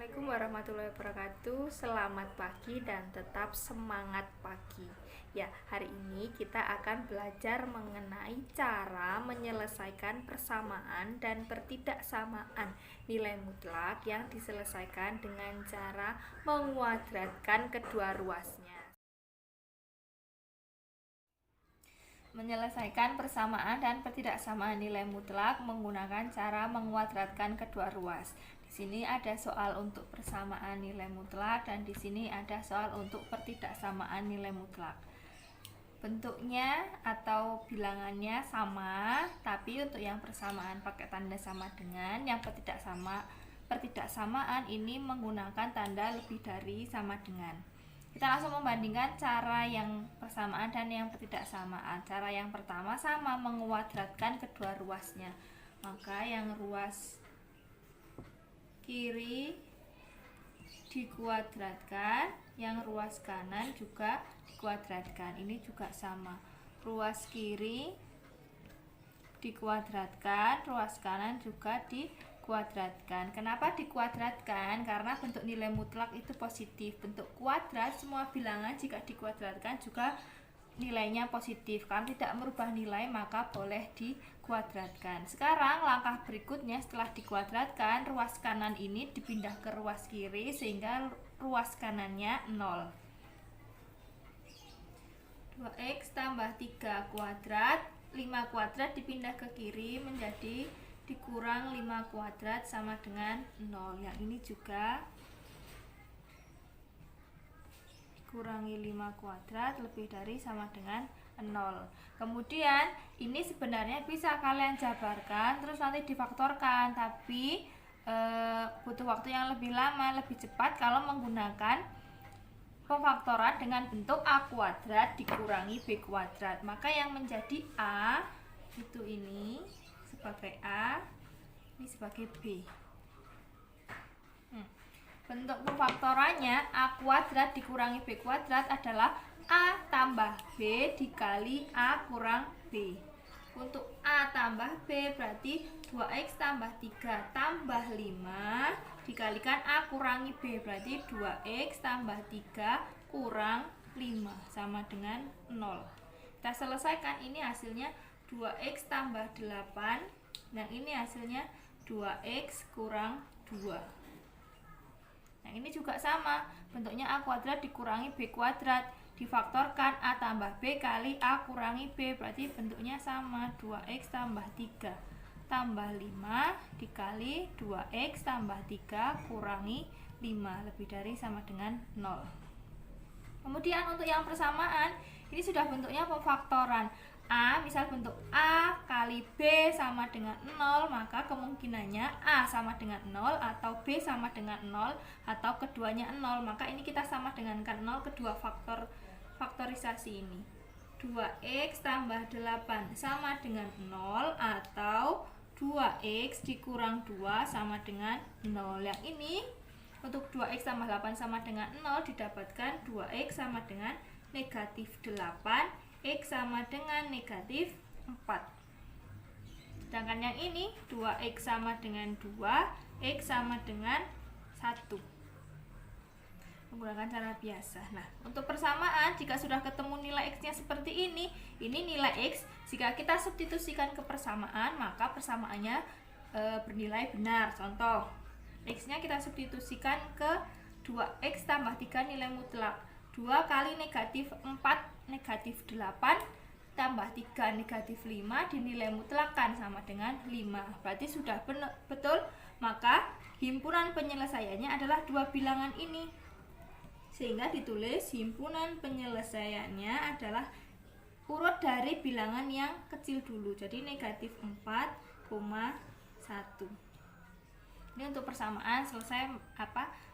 Assalamualaikum warahmatullahi wabarakatuh. Selamat pagi dan tetap semangat pagi. Ya, hari ini kita akan belajar mengenai cara menyelesaikan persamaan dan pertidaksamaan nilai mutlak yang diselesaikan dengan cara menguadratkan kedua ruasnya. Menyelesaikan persamaan dan pertidaksamaan nilai mutlak menggunakan cara menguadratkan kedua ruas. Di sini ada soal untuk persamaan nilai mutlak dan di sini ada soal untuk pertidaksamaan nilai mutlak. Bentuknya atau bilangannya sama, tapi untuk yang persamaan pakai tanda sama dengan, yang pertidaksamaan ini menggunakan tanda lebih dari sama dengan. Kita langsung membandingkan cara yang persamaan dan yang pertidaksamaan. Cara yang pertama sama, menguadratkan kedua ruasnya. Maka yang ruas kiri dikuadratkan, yang ruas kanan juga dikuadratkan. Ini juga sama. Ruas kiri dikuadratkan, ruas kanan juga dikuadratkan. Kenapa dikuadratkan? Karena bentuk nilai mutlak itu positif. Bentuk kuadrat, semua bilangan jika dikuadratkan juga nilainya positif. Karena tidak merubah nilai maka boleh dikuadratkan. Sekarang langkah berikutnya, setelah dikuadratkan, ruas kanan ini dipindah ke ruas kiri sehingga ruas kanannya 0. 2x tambah 3 kuadrat, 5 kuadrat dipindah ke kiri menjadi dikurang 5 kuadrat sama dengan 0. Yang ini juga dikurangi 5 kuadrat lebih dari sama dengan 0. Kemudian ini sebenarnya bisa kalian jabarkan terus nanti difaktorkan, tapi butuh waktu yang lebih lama, lebih cepat kalau menggunakan pemfaktoran dengan bentuk A kuadrat dikurangi B kuadrat. Maka yang menjadi A itu ini sebagai A, ini sebagai B. Bentuk pemfaktorannya A kuadrat dikurangi B kuadrat adalah A tambah B dikali A kurang B. Untuk A tambah B berarti 2x tambah 3 tambah 5 dikalikan A kurangi B berarti 2x tambah 3 kurang 5 sama dengan 0. Kita selesaikan, ini hasilnya 2x tambah 8 dan ini hasilnya 2x kurang 2. Yang ini juga sama, bentuknya A kuadrat dikurangi B kuadrat, difaktorkan A tambah B kali A kurangi B berarti bentuknya sama, 2x tambah 3 tambah 5 dikali 2x tambah 3 kurangi 5 lebih dari sama dengan 0. Kemudian untuk yang persamaan ini sudah bentuknya pemfaktoran. A misal bentuk A kali B sama dengan 0, maka kemungkinannya A sama dengan 0 atau B sama dengan 0 atau keduanya 0. Maka ini kita sama dengankan 0 kedua faktorisasi ini. 2x tambah 8 sama dengan 0 atau 2x dikurang 2 sama dengan 0. Yang ini untuk 2x tambah 8 sama dengan 0 didapatkan 2x sama dengan negatif 8, X sama dengan negatif 4. Sedangkan yang ini 2x sama dengan 2, X sama dengan 1. Menggunakan cara biasa. Nah, untuk persamaan jika sudah ketemu nilai X nya seperti ini nilai X. Jika kita substitusikan ke persamaan maka persamaannya bernilai benar. Contoh, X nya kita substitusikan ke 2x tambah 3 nilai mutlak. 2 kali negatif 4 negatif 8 tambah 3 negatif 5 dinilai mutlakkan sama dengan 5. Berarti sudah betul, maka himpunan penyelesaiannya adalah dua bilangan ini. Sehingga ditulis himpunan penyelesaiannya adalah urut dari bilangan yang kecil dulu. Jadi negatif 4,1. Ini untuk persamaan selesai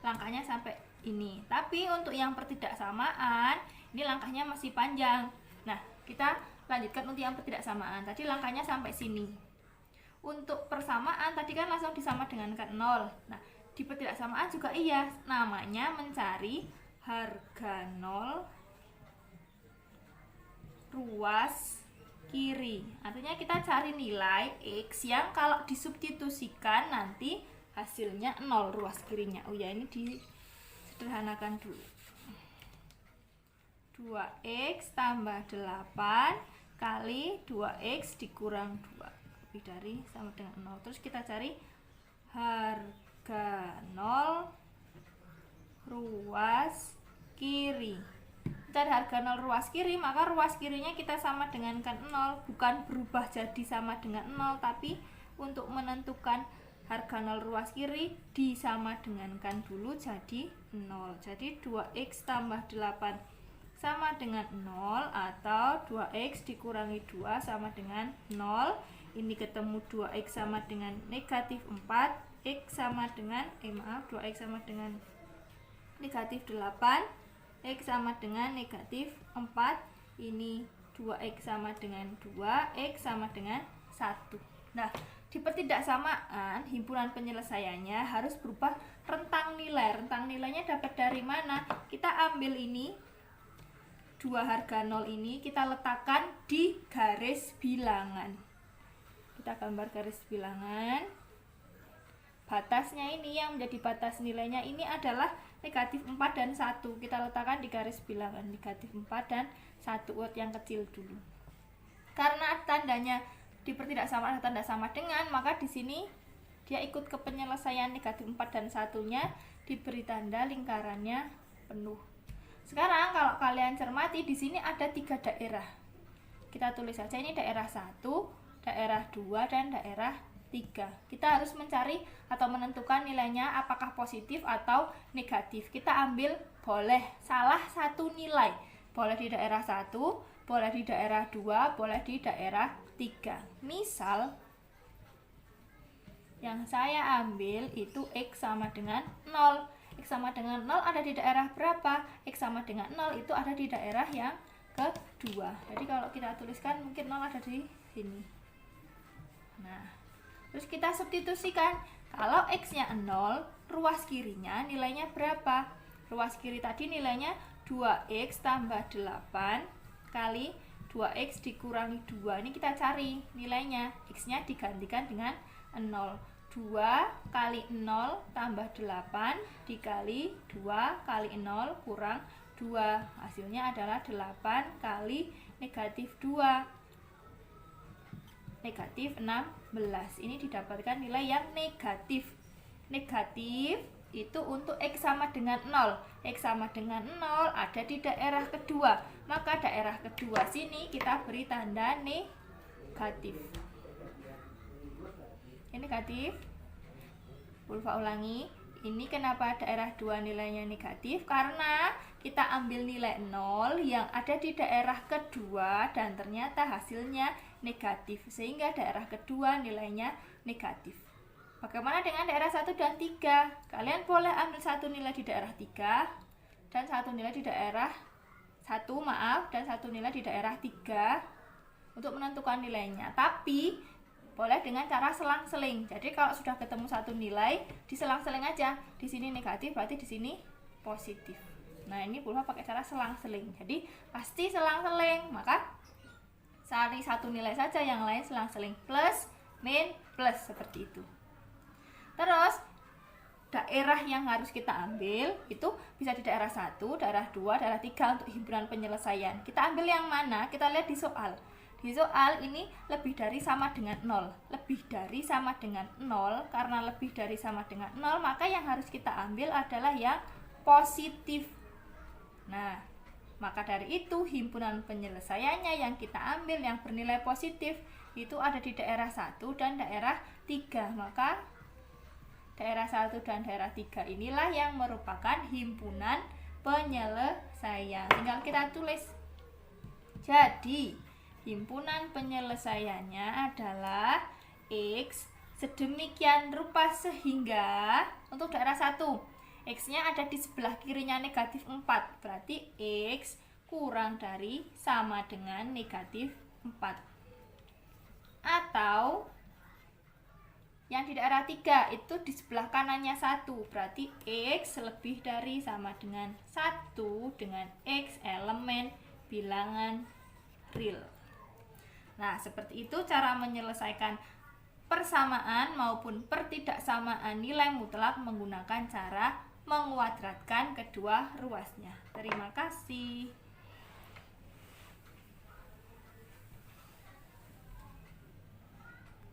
langkahnya sampai ini. Tapi untuk yang pertidaksamaan ini langkahnya masih panjang. Nah, kita lanjutkan untuk yang pertidaksamaan. Tadi langkahnya sampai sini. Untuk persamaan tadi kan langsung disama dengan 0. Nah, di pertidaksamaan juga iya, namanya mencari harga 0 ruas kiri. Artinya kita cari nilai X yang kalau disubstitusikan nanti hasilnya 0 ruas kirinya. Oh ya, ini disederhanakan dulu. 2x tambah 8 kali 2x dikurang 2 lebih dari sama dengan 0. Terus kita cari harga 0 ruas kiri. Kita cari harga 0 ruas kiri, maka ruas kirinya kita sama dengankan 0, bukan berubah jadi sama dengan 0, tapi untuk menentukan harga 0 ruas kiri disama dengankan dulu jadi 0. Jadi 2x tambah 8 sama dengan 0 atau 2x dikurangi 2 sama dengan 0. Ini ketemu 2x sama dengan negatif 4, x sama dengan 2x sama dengan negatif 8, x sama dengan negatif 4. Ini 2x sama dengan 2, x sama dengan 1. Nah, di pertidaksamaan himpunan penyelesaiannya harus berupa rentang nilai. Rentang nilainya dapat dari mana? Kita ambil ini, dua harga 0 ini kita letakkan di garis bilangan. Kita gambar garis bilangan. Batasnya ini yang menjadi batas nilainya ini adalah negatif 4 dan 1. Kita letakkan di garis bilangan negatif 4 dan 1, buat yang kecil dulu. Karena tandanya di pertidaksamaan tanda sama dengan, maka di sini dia ikut ke penyelesaian negatif 4 dan 1-nya diberi tanda lingkarannya penuh. Sekarang kalau kalian cermati di sini ada 3 daerah. Kita tulis saja ini daerah 1, daerah 2 dan daerah 3. Kita harus mencari atau menentukan nilainya apakah positif atau negatif. Kita ambil boleh salah satu nilai. Boleh di daerah 1, boleh di daerah 2, boleh di daerah 3. Misal yang saya ambil itu x sama dengan 0. X sama dengan 0 ada di daerah berapa? X sama dengan 0 itu ada di daerah yang kedua. Jadi kalau kita tuliskan mungkin 0 ada di sini. Nah, terus kita substitusikan. Kalau x-nya 0, ruas kirinya nilainya berapa? Ruas kiri tadi nilainya 2x tambah 8 kali 2x dikurangi 2. Ini kita cari nilainya. X-nya digantikan dengan 0. 2 kali 0 tambah 8 dikali 2 kali 0 kurang 2. Hasilnya adalah 8 kali negatif 2. Negatif 16. Ini didapatkan nilai yang negatif. Negatif itu untuk x sama dengan 0. X sama dengan 0 ada di daerah kedua. Maka daerah kedua sini kita beri tanda negatif. Ini negatif. Ulfa ulangi. Ini kenapa daerah 2 nilainya negatif? Karena kita ambil nilai 0 yang ada di daerah kedua dan ternyata hasilnya negatif. Sehingga daerah kedua nilainya negatif. Bagaimana dengan daerah 1 dan 3? Kalian boleh ambil satu nilai di daerah 3 dan satu nilai di daerah 1, dan satu nilai di daerah 3 untuk menentukan nilainya. Tapi boleh dengan cara selang-seling. Jadi kalau sudah ketemu satu nilai, diselang-seling aja. Di sini negatif, berarti di sini positif. Nah, ini Pulfa pakai cara selang-seling. Jadi pasti selang-seling. Maka cari satu nilai saja, yang lain selang-seling. Plus, min, plus, seperti itu. Terus daerah yang harus kita ambil itu bisa di daerah 1, daerah 2, daerah 3 untuk himpunan penyelesaian. Kita ambil yang mana? Kita lihat di soal. Di soal ini lebih dari sama dengan 0. Lebih dari sama dengan 0. Karena lebih dari sama dengan 0, maka yang harus kita ambil adalah yang positif. Nah, maka dari itu himpunan penyelesaiannya yang kita ambil yang bernilai positif itu ada di daerah 1 dan daerah 3. Maka daerah 1 dan daerah 3 inilah yang merupakan himpunan penyelesaian. Tinggal kita tulis. Jadi himpunan penyelesaiannya adalah X sedemikian rupa sehingga untuk daerah 1 X-nya ada di sebelah kirinya negatif 4. Berarti X kurang dari sama dengan negatif 4. Atau yang di daerah 3 itu di sebelah kanannya 1. Berarti X lebih dari sama dengan 1 dengan X elemen bilangan real. Nah, seperti itu cara menyelesaikan persamaan maupun pertidaksamaan nilai mutlak menggunakan cara menguadratkan kedua ruasnya. Terima kasih.